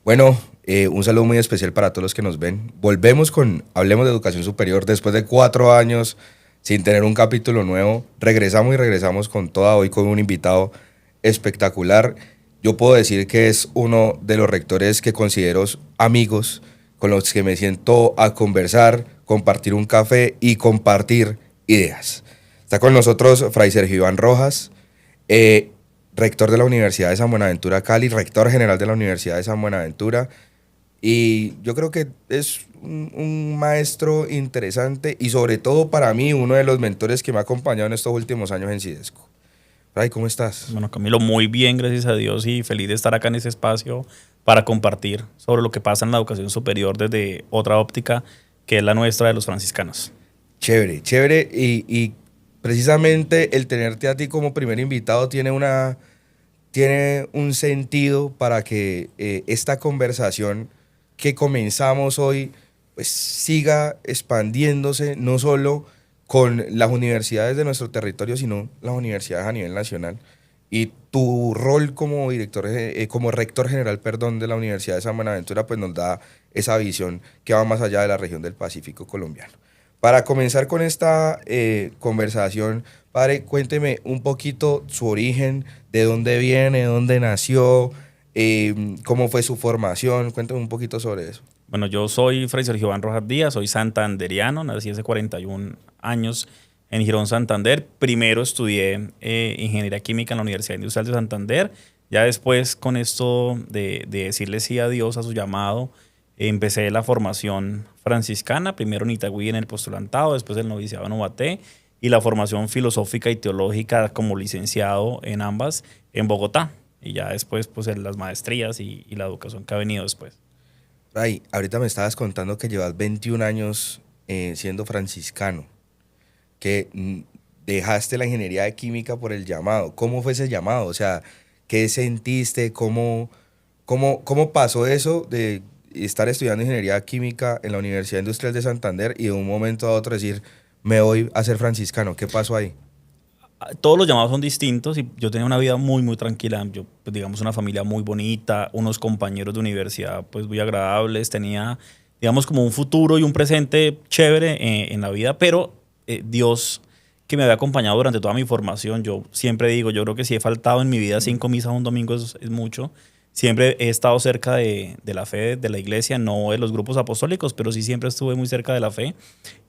Bueno, un saludo muy especial para todos los que nos ven. Volvemos con Hablemos de Educación Superior después de 4 años sin tener un capítulo nuevo. Regresamos y regresamos con toda hoy con un invitado espectacular. Yo puedo decir que es uno de los rectores que considero amigos, con los que me siento a conversar, compartir un café y compartir ideas. Está con nosotros Fray Sergio Iván Rojas, eh, rector de la Universidad de San Buenaventura Cali, rector general de la Universidad de San Buenaventura. Y yo creo que es un maestro interesante y sobre todo para mí uno de los mentores que me ha acompañado en estos últimos años en Cidesco. Ray, ¿cómo estás? Bueno, Camilo, muy bien, gracias a Dios y feliz de estar acá en ese espacio para compartir sobre lo que pasa en la educación superior desde otra óptica que es la nuestra de los franciscanos. Chévere, chévere. Y precisamente el tenerte a ti como primer invitado tiene un sentido para que esta conversación que comenzamos hoy pues siga expandiéndose no solo con las universidades de nuestro territorio, sino las universidades a nivel nacional. Y tu rol como director, como rector general, perdón, de la Universidad de San Buenaventura, pues nos da esa visión que va más allá de la región del Pacífico colombiano. Para comenzar con esta conversación, padre, cuénteme un poquito su origen, de dónde viene, de dónde nació, cómo fue su formación. Cuénteme un poquito sobre eso. Bueno, yo soy Fray Sergio Iván Rojas Díaz, soy santanderiano, nací hace 41 años en Girón, Santander. Primero estudié ingeniería química en la Universidad Industrial de Santander. Ya después, con esto de decirle sí a Dios, a su llamado, empecé la formación franciscana, primero en Itagüí en el postulantado, después el noviciado en Ubaté y la formación filosófica y teológica como licenciado en ambas en Bogotá. Y ya después, pues, en las maestrías y la educación que ha venido después. Ray, ahorita me estabas contando que llevas 21 años siendo franciscano, que dejaste la ingeniería de química por el llamado. ¿Cómo fue ese llamado? O sea, ¿qué sentiste? ¿Cómo pasó eso de estar estudiando ingeniería química en la Universidad Industrial de Santander y de un momento a otro decir, me voy a ser franciscano? ¿Qué pasó ahí? Todos los llamados son distintos y yo tenía una vida muy, muy tranquila. Yo, pues, digamos, una familia muy bonita, unos compañeros de universidad, pues, muy agradables. Tenía, digamos, como un futuro y un presente chévere en la vida, pero Dios, que me había acompañado durante toda mi formación, yo siempre digo, yo creo que si he faltado en mi vida 5 misas un domingo es mucho. Siempre he estado cerca de la fe, de la iglesia, no de los grupos apostólicos, pero sí siempre estuve muy cerca de la fe.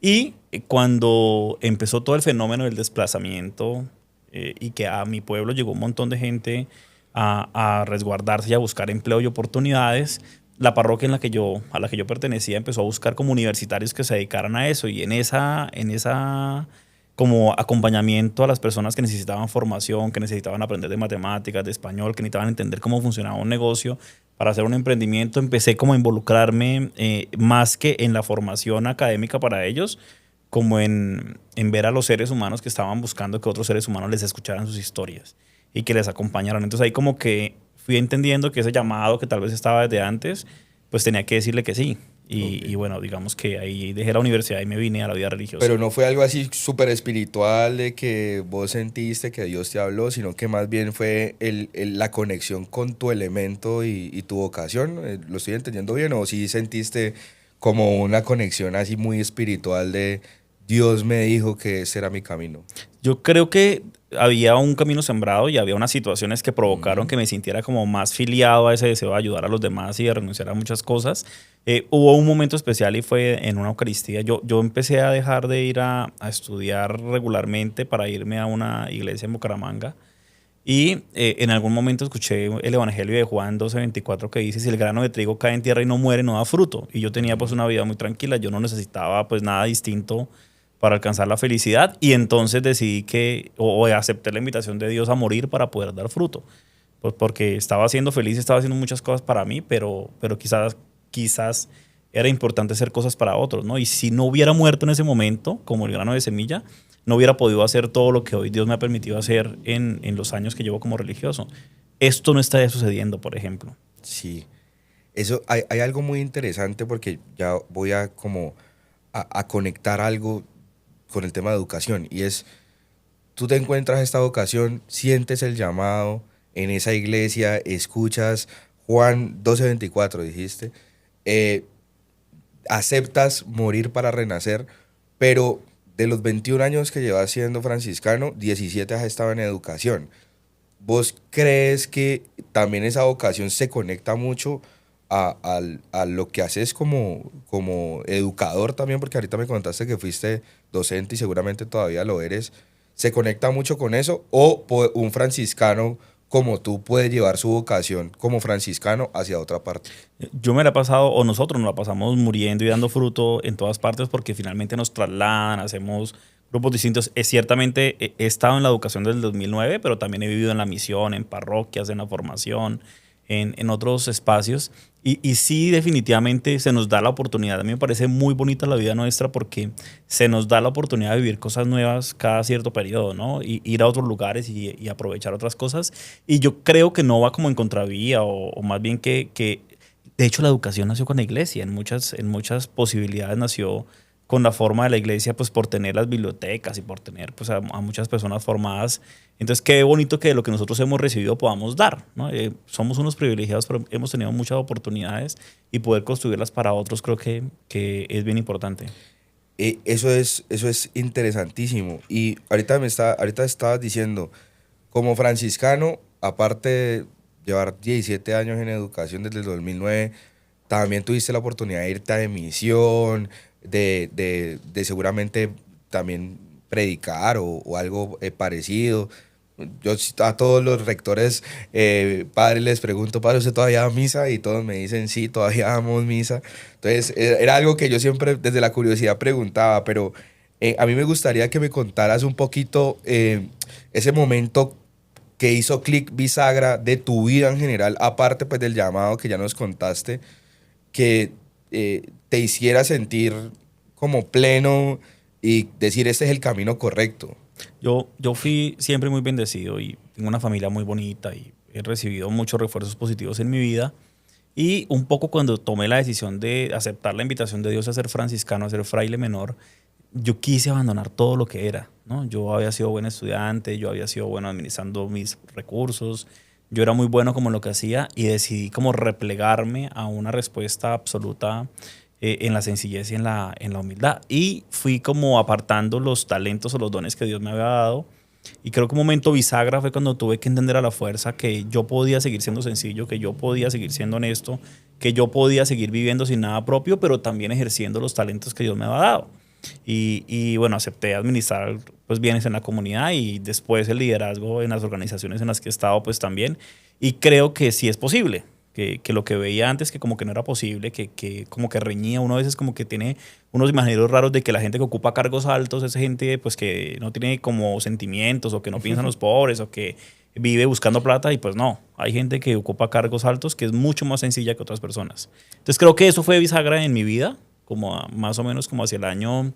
Y cuando empezó todo el fenómeno del desplazamiento y que a mi pueblo llegó un montón de gente a resguardarse y a buscar empleo y oportunidades, la parroquia a la que yo pertenecía empezó a buscar como universitarios que se dedicaran a eso y en esa como acompañamiento a las personas que necesitaban formación, que necesitaban aprender de matemáticas, de español, que necesitaban entender cómo funcionaba un negocio para hacer un emprendimiento, empecé como a involucrarme más que en la formación académica para ellos, como en ver a los seres humanos que estaban buscando que otros seres humanos les escucharan sus historias y que les acompañaran. Entonces ahí como que fui entendiendo que ese llamado que tal vez estaba desde antes, pues tenía que decirle que sí. Ok. Y bueno, digamos que ahí dejé la universidad y me vine a la vida religiosa. Pero no fue algo así súper espiritual de que vos sentiste que Dios te habló, sino que más bien fue la conexión con tu elemento y tu vocación. ¿Lo estoy entendiendo bien? ¿O sí sentiste como una conexión así muy espiritual de Dios me dijo que ese era mi camino? Yo creo que había un camino sembrado y había unas situaciones que provocaron Ujú. que me sintiera como más filiado a ese deseo de ayudar a los demás y de renunciar a muchas cosas. Hubo un momento especial y fue en una Eucaristía. Yo empecé a dejar de ir a estudiar regularmente para irme a una iglesia en Bucaramanga. Y en algún momento escuché el Evangelio de Juan 12:24 que dice, si el grano de trigo cae en tierra y no muere, no da fruto. Y yo tenía pues Ujú. una vida muy tranquila, yo no necesitaba pues nada distinto para alcanzar la felicidad. Y entonces decidí o acepté la invitación de Dios a morir para poder dar fruto. Pues porque estaba siendo feliz, estaba haciendo muchas cosas para mí, pero quizás era importante hacer cosas para otros, ¿no? Y si no hubiera muerto en ese momento, como el grano de semilla, no hubiera podido hacer todo lo que hoy Dios me ha permitido hacer en los años que llevo como religioso. Esto no estaría sucediendo, por ejemplo. Sí, eso hay algo muy interesante porque ya voy a como a conectar algo con el tema de educación y es tú te encuentras esta vocación, sientes el llamado en esa iglesia, escuchas Juan 12:24 dijiste, eh, aceptas morir para renacer, pero de los 21 años que llevas siendo franciscano, 17 has estado en educación. ¿Vos crees que también esa vocación se conecta mucho a lo que haces como educador también? Porque ahorita me contaste que fuiste docente y seguramente todavía lo eres. ¿Se conecta mucho con eso? ¿O un franciscano como tú puede llevar su vocación como franciscano hacia otra parte? Yo me la he pasado, o nosotros nos la pasamos muriendo y dando fruto en todas partes porque finalmente nos trasladan, hacemos grupos distintos. Ciertamente he estado en la educación desde el 2009, pero también he vivido en la misión, en parroquias, en la formación, en otros espacios. Y sí, definitivamente se nos da la oportunidad. A mí me parece muy bonita la vida nuestra porque se nos da la oportunidad de vivir cosas nuevas cada cierto periodo, ¿no? Y ir a otros lugares y aprovechar otras cosas. Y yo creo que no va como en contravía o más bien que de hecho, la educación nació con la iglesia, en muchas posibilidades nació con la forma de la iglesia, pues por tener las bibliotecas y por tener pues, a muchas personas formadas. Entonces, qué bonito que de lo que nosotros hemos recibido podamos dar, ¿no? Somos unos privilegiados, pero hemos tenido muchas oportunidades y poder construirlas para otros creo que es bien importante. Eso es interesantísimo. Y ahorita estabas diciendo, como franciscano, aparte de llevar 17 años en educación desde el 2009, también tuviste la oportunidad de irte a misión, de seguramente también predicar o algo parecido. Yo a todos los rectores, padres, les pregunto, padre, ¿usted todavía da misa? Y todos me dicen, sí, todavía damos misa. Entonces, era algo que yo siempre desde la curiosidad preguntaba, pero a mí me gustaría que me contaras un poquito ese momento que hizo clic bisagra de tu vida en general, aparte pues del llamado que ya nos contaste, que te hiciera sentir como pleno y decir, este es el camino correcto. Yo fui siempre muy bendecido y tengo una familia muy bonita y he recibido muchos refuerzos positivos en mi vida. Y un poco cuando tomé la decisión de aceptar la invitación de Dios a ser franciscano, a ser fraile menor, yo quise abandonar todo lo que era, ¿no? Yo había sido buen estudiante, yo había sido bueno administrando mis recursos, yo era muy bueno como en lo que hacía y decidí como replegarme a una respuesta absoluta en la sencillez y en la humildad. Y fui como apartando los talentos o los dones que Dios me había dado. Y creo que un momento bisagra fue cuando tuve que entender a la fuerza que yo podía seguir siendo sencillo, que yo podía seguir siendo honesto, que yo podía seguir viviendo sin nada propio, pero también ejerciendo los talentos que Dios me había dado. Y bueno, acepté administrar pues bienes en la comunidad y después el liderazgo en las organizaciones en las que he estado pues también. Y creo que sí es posible, que lo que veía antes que como que no era posible, que como que reñía, uno a veces como que tiene unos imaginarios raros de que la gente que ocupa cargos altos es gente pues que no tiene como sentimientos o que no piensa en los pobres o que vive buscando plata y pues no, hay gente que ocupa cargos altos que es mucho más sencilla que otras personas. Entonces creo que eso fue bisagra en mi vida, como más o menos como hacia el año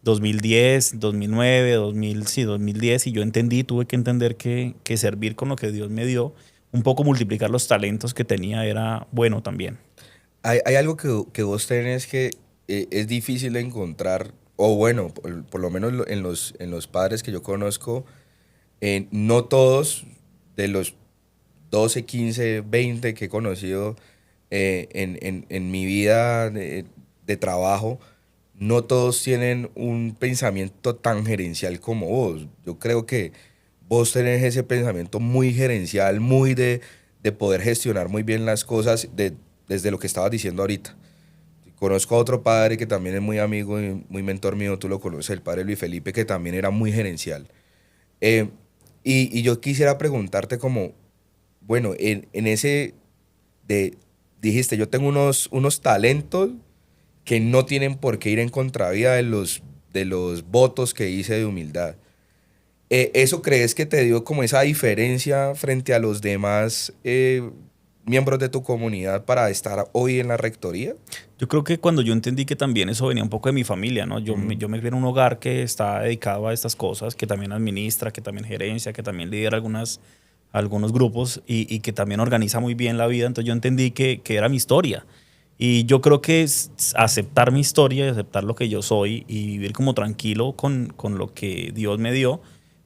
2010, 2009, 2000, sí, 2010 y yo entendí, tuve que entender que servir con lo que Dios me dio un poco multiplicar los talentos que tenía era bueno también. Hay algo que vos tenés que es difícil de encontrar, o bueno, por lo menos en los padres que yo conozco, no todos de los 12, 15, 20 que he conocido en mi vida de trabajo, no todos tienen un pensamiento tan gerencial como vos. Yo creo que vos tenés ese pensamiento muy gerencial, muy de poder gestionar muy bien las cosas desde lo que estabas diciendo ahorita. Conozco a otro padre que también es muy amigo y muy mentor mío, tú lo conoces, el padre Luis Felipe, que también era muy gerencial. Eh, y yo quisiera preguntarte como, bueno, en ese dijiste, yo tengo unos talentos que no tienen por qué ir en contravía de los votos que hice de humildad. ¿Eso crees que te dio como esa diferencia frente a los demás miembros de tu comunidad para estar hoy en la rectoría? Yo creo que cuando yo entendí que también eso venía un poco de mi familia, ¿no? Yo me crié en un hogar que está dedicado a estas cosas, que también administra, que también gerencia, que también lidera algunos grupos y que también organiza muy bien la vida. Entonces yo entendí que era mi historia. Y yo creo que es aceptar mi historia y aceptar lo que yo soy y vivir como tranquilo con lo que Dios me dio,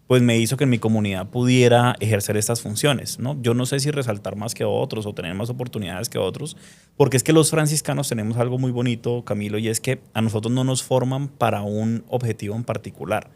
pues me hizo que en mi comunidad pudiera ejercer estas funciones, ¿no? Yo no sé si resaltar más que otros o tener más oportunidades que otros, porque es que los franciscanos tenemos algo muy bonito, Camilo, y es que a nosotros no nos forman para un objetivo en particular.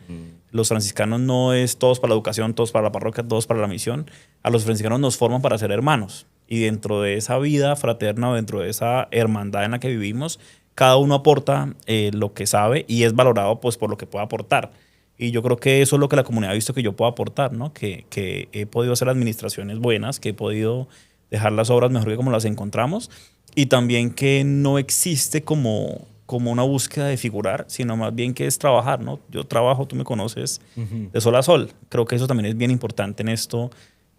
Los franciscanos no es todos para la educación, todos para la parroquia, todos para la misión. A los franciscanos nos forman para ser hermanos. Y dentro de esa vida fraterna o dentro de esa hermandad en la que vivimos, cada uno aporta lo que sabe y es valorado pues, por lo que pueda aportar. Y yo creo que eso es lo que la comunidad ha visto que yo puedo aportar, ¿no? Que he podido hacer administraciones buenas, que he podido dejar las obras mejor que como las encontramos y también que no existe como una búsqueda de figurar, sino más bien que es trabajar, ¿no? Yo trabajo, tú me conoces, de sol a sol. Creo que eso también es bien importante en esto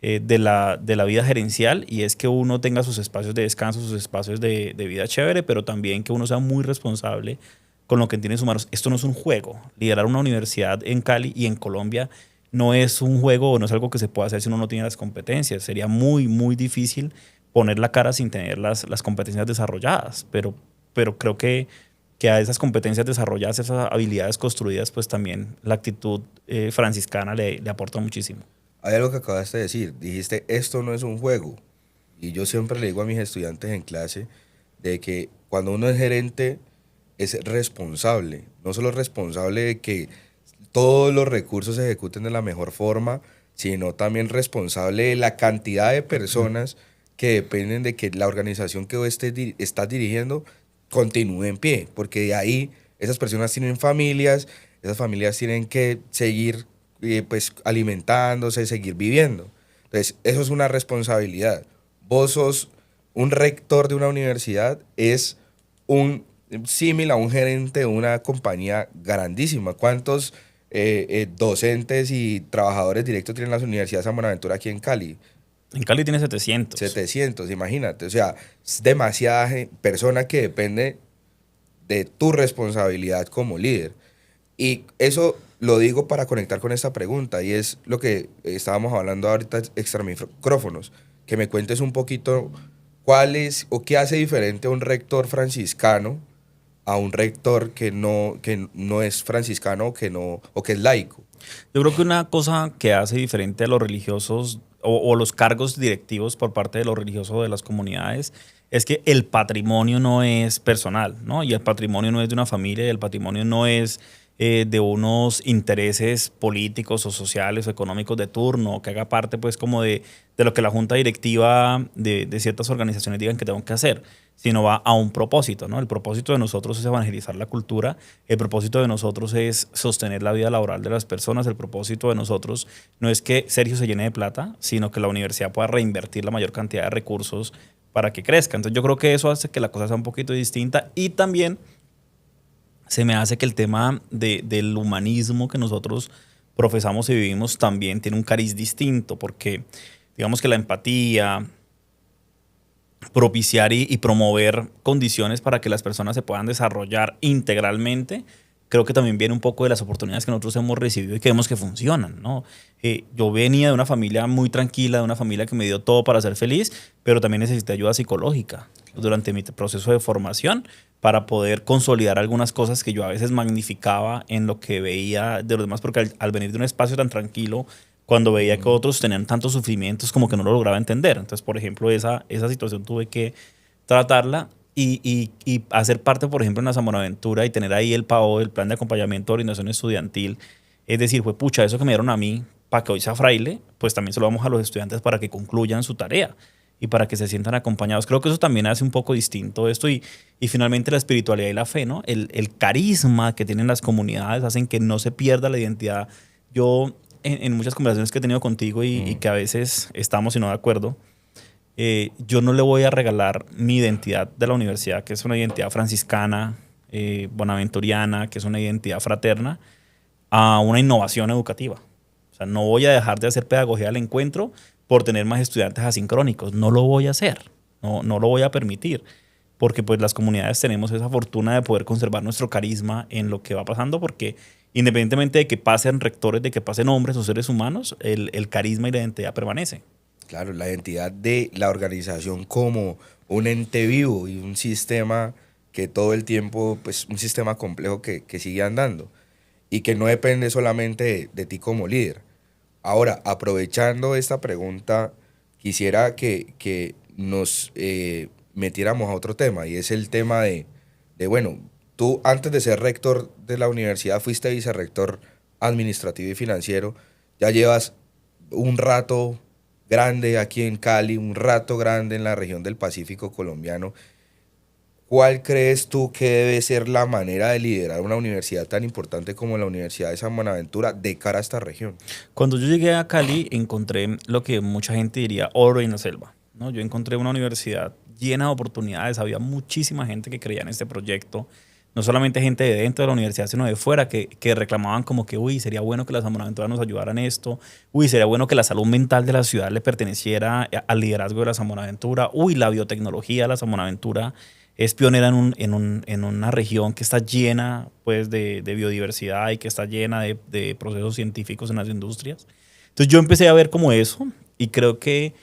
de la vida gerencial y es que uno tenga sus espacios de descanso, sus espacios de vida chévere, pero también que uno sea muy responsable con lo que tiene en sus manos. Esto no es un juego. Liderar una universidad en Cali y en Colombia no es un juego o no es algo que se pueda hacer si uno no tiene las competencias. Sería muy, muy difícil poner la cara sin tener las competencias desarrolladas, pero creo que a esas competencias desarrolladas, esas habilidades construidas, pues también la actitud franciscana le aporta muchísimo. Hay algo que acabaste de decir, dijiste, esto no es un juego. Y yo siempre le digo a mis estudiantes en clase de que cuando uno es gerente es responsable, no solo responsable de que todos los recursos se ejecuten de la mejor forma, sino también responsable de la cantidad de personas que dependen de que la organización que vos estás dirigiendo continúe en pie, porque de ahí esas personas tienen familias, esas familias tienen que seguir pues alimentándose, seguir viviendo. Entonces, eso es una responsabilidad. Vos sos un rector de una universidad, es un símil a un gerente de una compañía grandísima. ¿Cuántos docentes y trabajadores directos tienen las universidades San Buenaventura aquí en Cali? En Cali tiene 700. 700, imagínate. O sea, es demasiada persona que depende de tu responsabilidad como líder. Y eso lo digo para conectar con esta pregunta, y es lo que estábamos hablando ahorita extra micrófonos, que me cuentes un poquito cuál es o qué hace diferente a un rector franciscano a un rector que no es franciscano o que es laico. Yo creo que una cosa que hace diferente a los religiosos o los cargos directivos por parte de los religiosos de las comunidades es que el patrimonio no es personal, ¿no? Y el patrimonio no es de una familia y el patrimonio no es de unos intereses políticos o sociales o económicos de turno, que haga parte pues como de lo que la junta directiva de ciertas organizaciones digan que tengo que hacer, sino va a un propósito, ¿no? El propósito de nosotros es evangelizar la cultura, el propósito de nosotros es sostener la vida laboral de las personas, el propósito de nosotros no es que Sergio se llene de plata, sino que la universidad pueda reinvertir la mayor cantidad de recursos para que crezca. Entonces yo creo que eso hace que la cosa sea un poquito distinta y también se me hace que el tema del humanismo que nosotros profesamos y vivimos también tiene un cariz distinto, porque digamos que la empatía, propiciar y promover condiciones para que las personas se puedan desarrollar integralmente, creo que también viene un poco de las oportunidades que nosotros hemos recibido y que vemos que funcionan, ¿no? Yo venía de una familia muy tranquila, de una familia que me dio todo para ser feliz, pero también necesité ayuda psicológica durante mi proceso de formación para poder consolidar algunas cosas que yo a veces magnificaba en lo que veía de los demás, porque al venir de un espacio tan tranquilo, cuando veía que otros tenían tantos sufrimientos, como que no lo lograba entender. Entonces, por ejemplo, esa situación tuve que tratarla y hacer parte, por ejemplo, en la San Buenaventura y tener ahí el PAO, el Plan de Acompañamiento de Orientación Estudiantil. Es decir, fue pucha, eso que me dieron a mí para que hoy sea fraile, pues también se lo damos a los estudiantes para que concluyan su tarea y para que se sientan acompañados. Creo que eso también hace un poco distinto esto y finalmente la espiritualidad y la fe, ¿no? El carisma que tienen las comunidades hacen que no se pierda la identidad. Yo, en muchas conversaciones que he tenido contigo y que a veces estamos y no de acuerdo, yo no le voy a regalar mi identidad de la universidad, que es una identidad franciscana, bonaventuriana, que es una identidad fraterna, a una innovación educativa. O sea, no voy a dejar de hacer pedagogía del encuentro por tener más estudiantes asincrónicos. No lo voy a hacer, no lo voy a permitir, porque pues las comunidades tenemos esa fortuna de poder conservar nuestro carisma en lo que va pasando, porque independientemente de que pasen rectores, de que pasen hombres o seres humanos, el carisma y la identidad permanece. Claro, la identidad de la organización como un ente vivo y un sistema que todo el tiempo, pues un sistema complejo que sigue andando y que no depende solamente de ti como líder. Ahora, aprovechando esta pregunta, quisiera que nos metiéramos a otro tema, y es el tema bueno, tú antes de ser rector de la universidad fuiste vicerrector administrativo y financiero, ya llevas un rato grande aquí en Cali, un rato grande en la región del Pacífico colombiano. ¿Cuál crees tú que debe ser la manera de liderar una universidad tan importante como la Universidad de San Buenaventura de cara a esta región? Cuando yo llegué a Cali, encontré lo que mucha gente diría oro en la selva, ¿no? Yo encontré una universidad llena de oportunidades, había muchísima gente que creía en este proyecto, no solamente gente de dentro de la universidad, sino de fuera, que reclamaban como que, uy, sería bueno que la San Buenaventura nos ayudara en esto, uy, sería bueno que la salud mental de la ciudad le perteneciera al liderazgo de la San Buenaventura, uy, la biotecnología de la San Buenaventura es pionera en una región que está llena pues, de biodiversidad y que está llena de procesos científicos en las industrias. Entonces yo empecé a ver como eso y creo que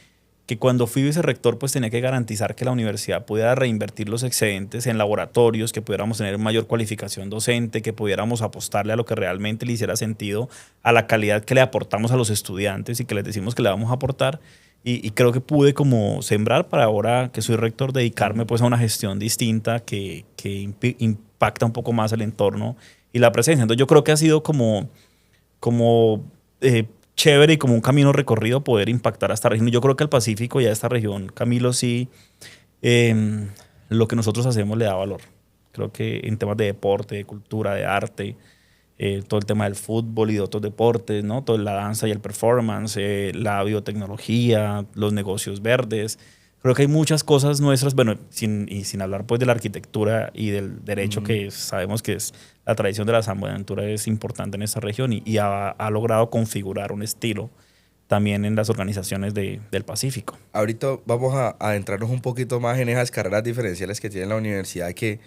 cuando fui vicerrector pues tenía que garantizar que la universidad pudiera reinvertir los excedentes en laboratorios, que pudiéramos tener mayor cualificación docente, que pudiéramos apostarle a lo que realmente le hiciera sentido a la calidad que le aportamos a los estudiantes y que les decimos que le vamos a aportar. Y creo que pude como sembrar para ahora que soy rector dedicarme pues a una gestión distinta que impacta un poco más el entorno y la presencia. Entonces yo creo que ha sido como chévere y como un camino recorrido poder impactar a esta región. Y yo creo que al Pacífico y a esta región, Camilo, sí, lo que nosotros hacemos le da valor. Creo que en temas de deporte, de cultura, de arte, todo el tema del fútbol y de otros deportes, ¿no? Toda la danza y el performance, la biotecnología, los negocios verdes. Creo que hay muchas cosas nuestras, bueno, sin hablar pues de la arquitectura y del derecho, que sabemos que es la tradición de la San Buenaventura es importante en esta región y ha logrado configurar un estilo también en las organizaciones del Pacífico. Ahorita vamos a adentrarnos un poquito más en esas carreras diferenciales que tiene la universidad que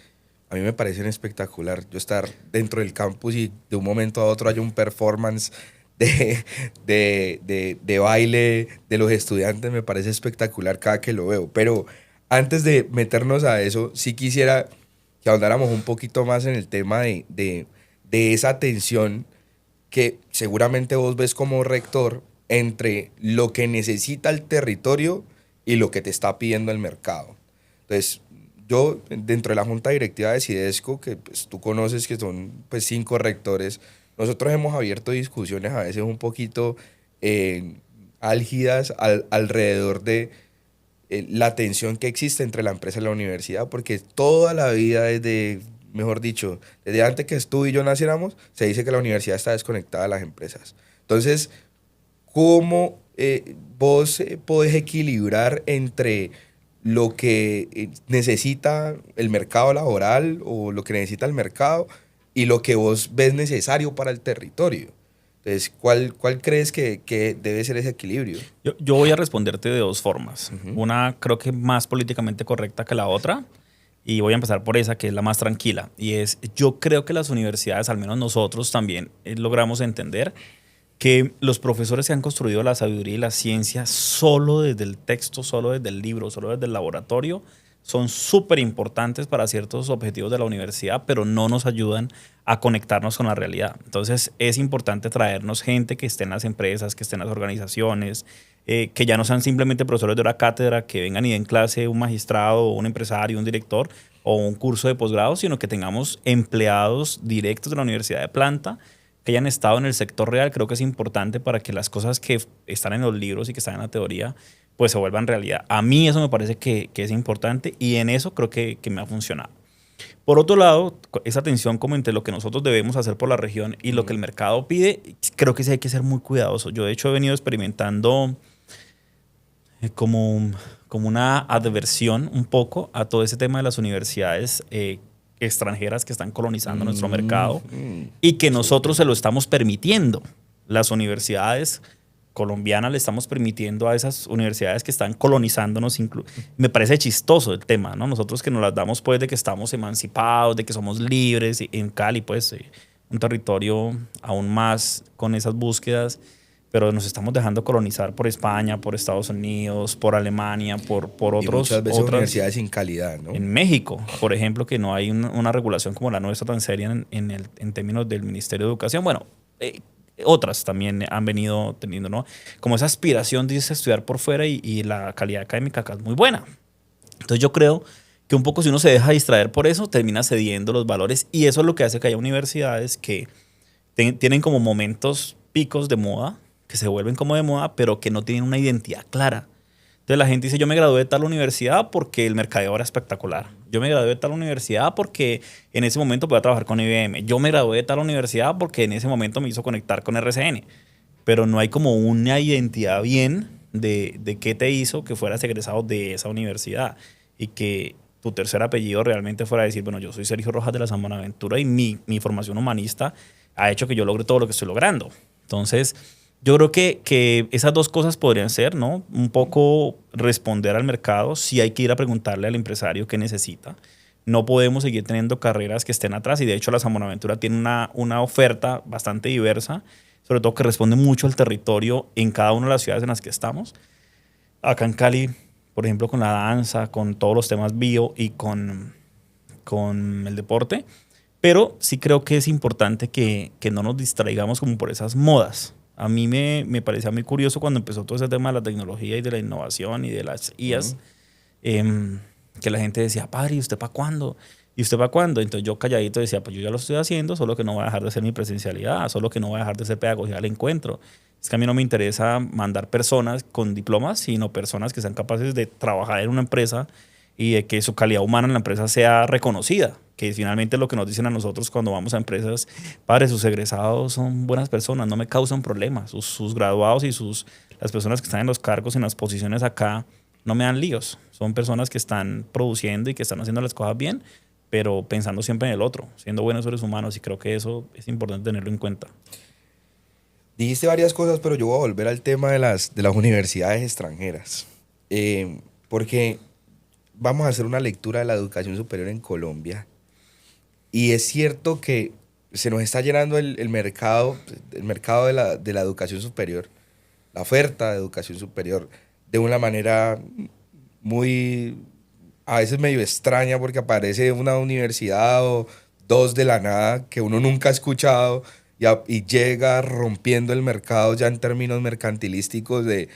a mí me parecen espectacular. Yo estar dentro del campus y de un momento a otro haya un performance de baile de los estudiantes me parece espectacular cada que lo veo. Pero antes de meternos a eso, sí quisiera que ahondáramos un poquito más en el tema de esa tensión que seguramente vos ves como rector entre lo que necesita el territorio y lo que te está pidiendo el mercado. Entonces, yo dentro de la junta directiva de Sidesco, que pues, tú conoces que son pues 5 rectores, nosotros hemos abierto discusiones a veces un poquito álgidas alrededor de la tensión que existe entre la empresa y la universidad, porque toda la vida desde, mejor dicho, desde antes que tú y yo naciéramos, se dice que la universidad está desconectada de las empresas. Entonces, ¿cómo vos podés equilibrar entre lo que necesita el mercado laboral o lo que necesita el mercado y lo que vos ves necesario para el territorio? Entonces, ¿cuál crees que debe ser ese equilibrio? Yo voy a responderte de dos formas. Una creo que más políticamente correcta que la otra. Y voy a empezar por esa, que es la más tranquila. Y es, yo creo que las universidades, al menos nosotros también, logramos entender que los profesores se han construido la sabiduría y la ciencia solo desde el texto, solo desde el libro, solo desde el laboratorio, son súper importantes para ciertos objetivos de la universidad, pero no nos ayudan a conectarnos con la realidad. Entonces es importante traernos gente que esté en las empresas, que esté en las organizaciones, que ya no sean simplemente profesores de hora cátedra, que vengan y den clase un magistrado, un empresario, un director o un curso de posgrado, sino que tengamos empleados directos de la universidad de planta que hayan estado en el sector real. Creo que es importante para que las cosas que están en los libros y que están en la teoría pues se vuelvan realidad. A mí eso me parece que es importante y en eso creo que me ha funcionado. Por otro lado, esa tensión como entre lo que nosotros debemos hacer por la región y lo que el mercado pide, creo que sí hay que ser muy cuidadoso. Yo de hecho he venido experimentando como una adversión un poco a todo ese tema de las universidades extranjeras que están colonizando nuestro mercado y que nosotros se lo estamos permitiendo. Las universidades colombianas le estamos permitiendo a esas universidades que están colonizándonos. Me parece chistoso el tema, ¿no? Nosotros que nos las damos pues de que estamos emancipados, de que somos libres, y en Cali pues un territorio aún más con esas búsquedas, pero nos estamos dejando colonizar por España, por Estados Unidos, por Alemania, por otros. Y muchas veces universidades sin calidad, ¿no? En México, por ejemplo, que no hay una regulación como la nuestra tan seria en términos del Ministerio de Educación. Bueno, otras también han venido teniendo, ¿no? Como esa aspiración de irse a estudiar por fuera y la calidad académica acá es muy buena. Entonces yo creo que un poco si uno se deja distraer por eso, termina cediendo los valores y eso es lo que hace que haya universidades que tienen como momentos picos de moda, que se vuelven como de moda, pero que no tienen una identidad clara. Entonces la gente dice, yo me gradué de tal universidad porque el mercadeo era espectacular. Yo me gradué de tal universidad porque en ese momento podía trabajar con IBM. Yo me gradué de tal universidad porque en ese momento me hizo conectar con RCN. Pero no hay como una identidad bien de qué te hizo que fueras egresado de esa universidad y que tu tercer apellido realmente fuera decir, bueno, yo soy Sergio Rojas de la San Buenaventura y mi formación humanista ha hecho que yo logre todo lo que estoy logrando. Entonces, yo creo que esas dos cosas podrían ser, ¿no? Un poco responder al mercado, sí hay que ir a preguntarle al empresario qué necesita. No podemos seguir teniendo carreras que estén atrás y de hecho la San Buenaventura tiene una oferta bastante diversa, sobre todo que responde mucho al territorio en cada una de las ciudades en las que estamos. Acá en Cali, por ejemplo, con la danza, con todos los temas bio y con el deporte, pero sí creo que es importante que no nos distraigamos como por esas modas. A mí me parecía muy curioso cuando empezó todo ese tema de la tecnología y de la innovación y de las IAs, que la gente decía, padre, ¿y usted para cuándo? ¿Y usted para cuándo? Entonces yo calladito decía, pues yo ya lo estoy haciendo, solo que no voy a dejar de hacer mi presencialidad, solo que no voy a dejar de hacer pedagogía al encuentro. Es que a mí no me interesa mandar personas con diplomas, sino personas que sean capaces de trabajar en una empresa y de que su calidad humana en la empresa sea reconocida, que finalmente lo que nos dicen a nosotros cuando vamos a empresas, padre, sus egresados son buenas personas, no me causan problemas, sus graduados y las personas que están en los cargos, en las posiciones acá, no me dan líos, son personas que están produciendo y que están haciendo las cosas bien, pero pensando siempre en el otro, siendo buenos seres humanos y creo que eso es importante tenerlo en cuenta. Dijiste varias cosas, pero yo voy a volver al tema de las universidades extranjeras. Porque vamos a hacer una lectura de la educación superior en Colombia. Y es cierto que se nos está llenando el mercado de la educación superior, la oferta de educación superior, de una manera muy, a veces medio extraña, porque aparece una universidad o dos de la nada que uno nunca ha escuchado y llega rompiendo el mercado ya en términos mercantilísticos de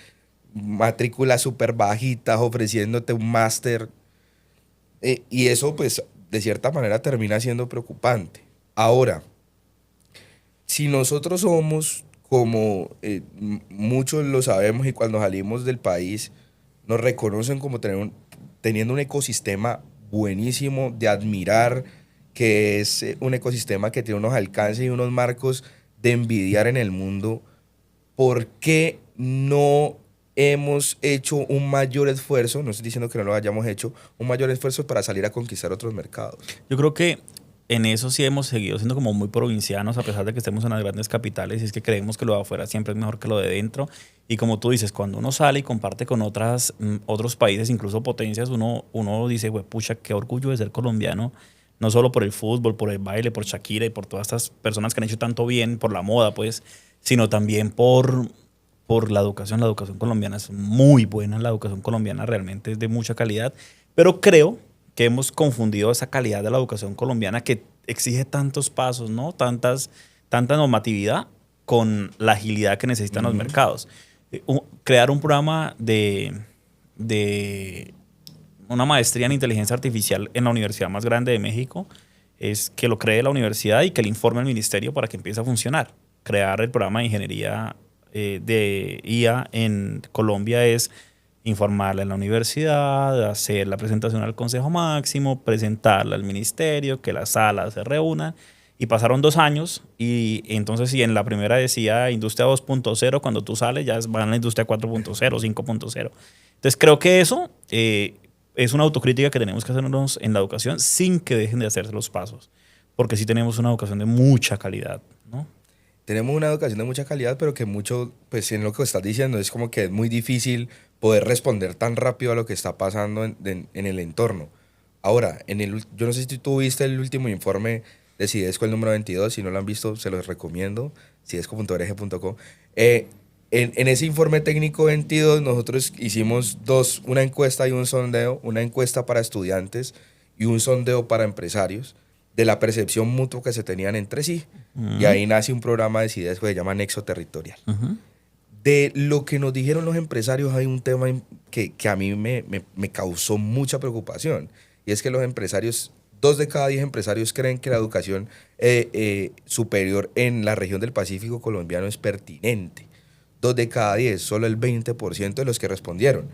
matrículas súper bajitas, ofreciéndote un máster. Y eso, pues, de cierta manera termina siendo preocupante. Ahora, si nosotros somos, como muchos lo sabemos y cuando salimos del país, nos reconocen como teniendo un ecosistema buenísimo de admirar, que es un ecosistema que tiene unos alcances y unos marcos de envidiar en el mundo, ¿por qué no hemos hecho un mayor esfuerzo? No estoy diciendo que no lo hayamos hecho, un mayor esfuerzo para salir a conquistar otros mercados. Yo creo que en eso sí hemos seguido siendo como muy provincianos, a pesar de que estemos en las grandes capitales, y es que creemos que lo de afuera siempre es mejor que lo de dentro. Y como tú dices, cuando uno sale y comparte con otros países, incluso potencias, uno dice, pucha, qué orgullo de ser colombiano, no solo por el fútbol, por el baile, por Shakira y por todas estas personas que han hecho tanto bien, por la moda, pues, sino también por la educación. La educación colombiana es muy buena, la educación colombiana realmente es de mucha calidad, pero creo que hemos confundido esa calidad de la educación colombiana que exige tantos pasos, ¿no? Tanta normatividad con la agilidad que necesitan los mercados. Crear un programa de una maestría en inteligencia artificial en la universidad más grande de México es que lo cree la universidad y que le informe al ministerio para que empiece a funcionar. Crear el programa de ingeniería de IA en Colombia es informarla en la universidad, hacer la presentación al Consejo Máximo, presentarla al ministerio, que las salas se reúnan. Y pasaron 2 años y entonces si en la primera decía Industria 2.0, cuando tú sales ya van a la Industria 4.0, 5.0. Entonces creo que eso es una autocrítica que tenemos que hacernos en la educación sin que dejen de hacerse los pasos. Porque sí tenemos una educación de mucha calidad, ¿no? Tenemos una educación de mucha calidad, pero que mucho, pues en lo que estás diciendo, es como que es muy difícil poder responder tan rápido a lo que está pasando en el entorno. Ahora, yo no sé si tú viste el último informe de Cidesco, el número 22, si no lo han visto, se los recomiendo, cidesco.org.co. En ese informe técnico 22, nosotros hicimos una encuesta y un sondeo, una encuesta para estudiantes y un sondeo para empresarios, de la percepción mutua que se tenían entre sí. Y ahí nace un programa de CIDES que se llama Nexo Territorial. De lo que nos dijeron los empresarios hay un tema que a mí me causó mucha preocupación. Y es que los empresarios, 2 de cada 10 empresarios creen que la educación superior en la región del Pacífico colombiano es pertinente. 2 de cada 10, solo el 20% de los que respondieron.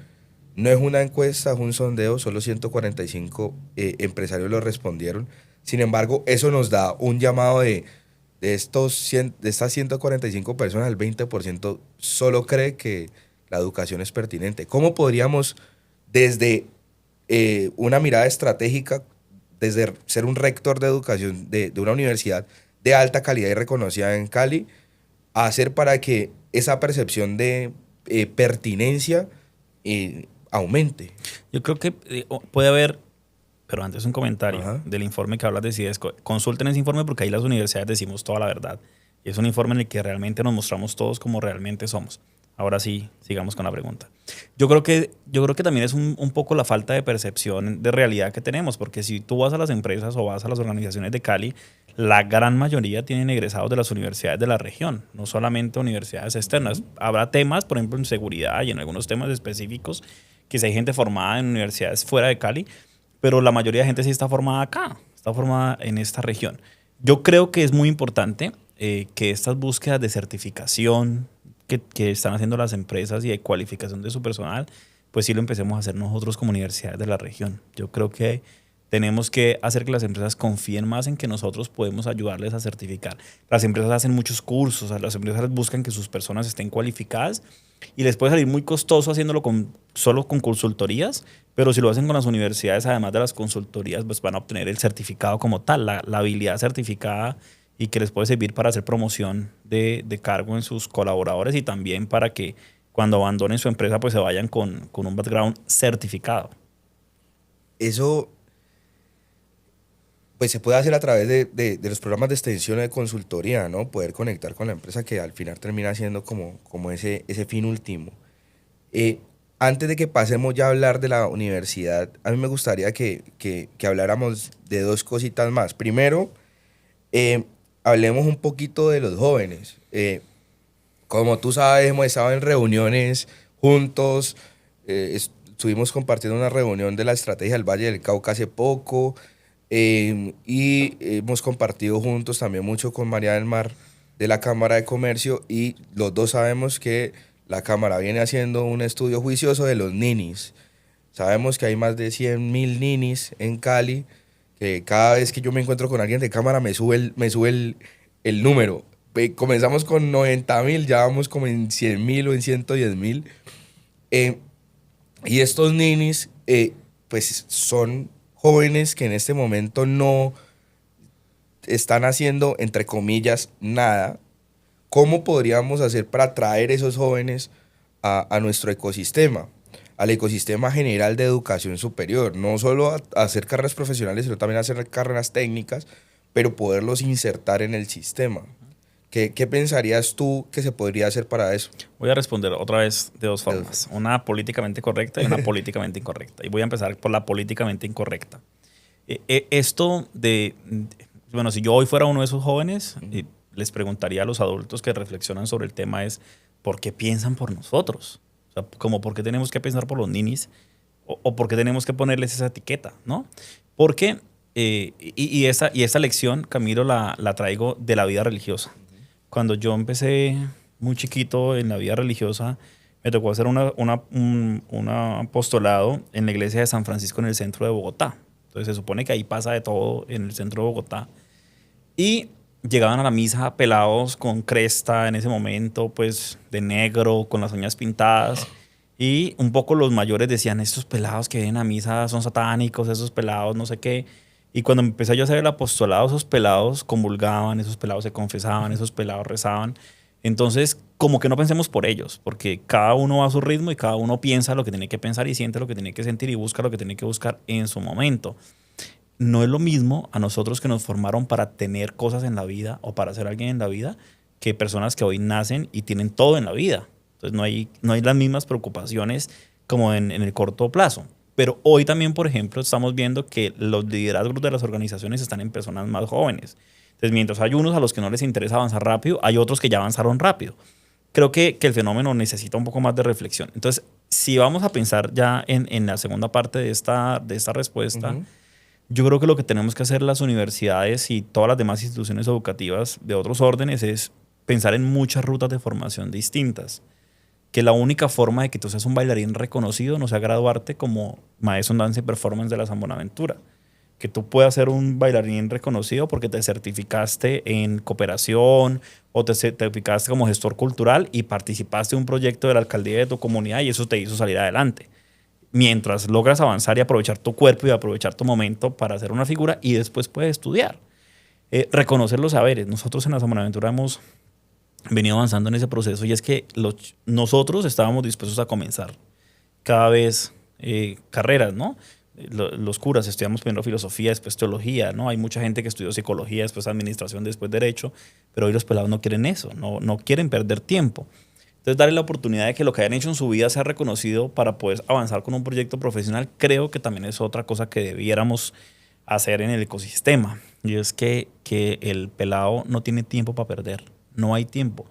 No es una encuesta, es un sondeo, solo 145 empresarios lo respondieron. Sin embargo, eso nos da un llamado de estas 145 personas, el 20% solo cree que la educación es pertinente. ¿Cómo podríamos, desde una mirada estratégica, desde ser un rector de educación de una universidad de alta calidad y reconocida en Cali, hacer para que esa percepción de pertinencia aumente? Yo creo que puede haber, pero antes un comentario Ajá. del informe que hablas de CIDESCO. Consulten ese informe porque ahí las universidades decimos toda la verdad. Y es un informe en el que realmente nos mostramos todos como realmente somos. Ahora sí, sigamos con la pregunta. Yo creo que también es un poco la falta de percepción de realidad que tenemos, porque si tú vas a las empresas o vas a las organizaciones de Cali, la gran mayoría tienen egresados de las universidades de la región, no solamente universidades externas. Habrá temas, por ejemplo, en seguridad y en algunos temas específicos, que si hay gente formada en universidades fuera de Cali, pero la mayoría de gente sí está formada acá, está formada en esta región. Yo creo que es muy importante que estas búsquedas de certificación que están haciendo las empresas y de cualificación de su personal, pues sí lo empecemos a hacer nosotros como universidades de la región. Yo creo que tenemos que hacer que las empresas confíen más en que nosotros podemos ayudarles a certificar. Las empresas hacen muchos cursos, las empresas buscan que sus personas estén cualificadas y les puede salir muy costoso haciéndolo solo con consultorías, pero si lo hacen con las universidades, además de las consultorías, pues van a obtener el certificado como tal, la habilidad certificada, y que les puede servir para hacer promoción de cargo en sus colaboradores y también para que cuando abandonen su empresa pues se vayan con un background certificado. Eso pues se puede hacer a través de los programas de extensión o de consultoría, ¿no? Poder conectar con la empresa, que al final termina siendo como ese fin último. Antes de que pasemos ya a hablar de la universidad, a mí me gustaría que habláramos de 2 cositas más. Primero, hablemos un poquito de los jóvenes. Como tú sabes, hemos estado en reuniones juntos. Estuvimos compartiendo una reunión de la estrategia del Valle del Cauca hace poco. Y hemos compartido juntos también mucho con María del Mar de la Cámara de Comercio. Y los dos sabemos que la Cámara viene haciendo un estudio juicioso de los ninis. Sabemos que hay más de 100.000 ninis en Cali, que cada vez que yo me encuentro con alguien de Cámara me sube el número. Comenzamos con 90.000, ya vamos como en 100.000 o en 110.000. Y estos ninis, pues son jóvenes que en este momento no están haciendo, entre comillas, nada. ¿Cómo podríamos hacer para atraer esos jóvenes a nuestro ecosistema? Al ecosistema general de educación superior, no solo a hacer carreras profesionales, sino también a hacer carreras técnicas, pero poderlos insertar en el sistema. ¿Qué pensarías tú que se podría hacer para eso? Voy a responder otra vez de 2 formas, una políticamente correcta y una políticamente incorrecta. Y voy a empezar por la políticamente incorrecta. Bueno, si yo hoy fuera uno de esos jóvenes, les preguntaría a los adultos que reflexionan sobre el tema es, ¿por qué piensan por nosotros? O sea, como por qué tenemos que pensar por los ninis o por qué tenemos que ponerles esa etiqueta, ¿no? Porque, esta lección, Camilo, la traigo de la vida religiosa. Cuando yo empecé muy chiquito en la vida religiosa, me tocó hacer un apostolado en la iglesia de San Francisco en el centro de Bogotá. Entonces se supone que ahí pasa de todo en el centro de Bogotá. Y llegaban a la misa pelados con cresta en ese momento, pues de negro, con las uñas pintadas. Y un poco los mayores decían, estos pelados que vienen a misa son satánicos, esos pelados no sé qué. Y cuando empecé yo a hacer el apostolado, esos pelados comulgaban, esos pelados se confesaban, esos pelados rezaban. Entonces, como que no pensemos por ellos, porque cada uno va a su ritmo y cada uno piensa lo que tiene que pensar y siente lo que tiene que sentir y busca lo que tiene que buscar en su momento. No es lo mismo a nosotros que nos formaron para tener cosas en la vida o para ser alguien en la vida que personas que hoy nacen y tienen todo en la vida. Entonces, no hay las mismas preocupaciones como en el corto plazo. Pero hoy también, por ejemplo, estamos viendo que los liderazgos de las organizaciones están en personas más jóvenes. Entonces, mientras hay unos a los que no les interesa avanzar rápido, hay otros que ya avanzaron rápido. Creo que el fenómeno necesita un poco más de reflexión. Entonces, si vamos a pensar ya en la segunda parte de esta respuesta, yo creo que lo que tenemos que hacer las universidades y todas las demás instituciones educativas de otros órdenes es pensar en muchas rutas de formación distintas. Que la única forma de que tú seas un bailarín reconocido no sea graduarte como maestro en danza y performance de la San Buenaventura. Que tú puedas ser un bailarín reconocido porque te certificaste en cooperación o te certificaste como gestor cultural y participaste en un proyecto de la alcaldía de tu comunidad y eso te hizo salir adelante. Mientras logras avanzar y aprovechar tu cuerpo y aprovechar tu momento para hacer una figura y después puedes estudiar. Reconocer los saberes. Nosotros en la San Buenaventura hemos venido avanzando en ese proceso y es que nosotros estábamos dispuestos a comenzar cada vez carreras, ¿no? Los curas estudiamos primero filosofía, después teología, ¿no? Hay mucha gente que estudió psicología, después administración, después derecho, pero hoy los pelados no quieren eso, no quieren perder tiempo. Entonces, darle la oportunidad de que lo que hayan hecho en su vida sea reconocido para poder avanzar con un proyecto profesional, creo que también es otra cosa que debiéramos hacer en el ecosistema. Y es que el pelado no tiene tiempo para perder. No hay tiempo.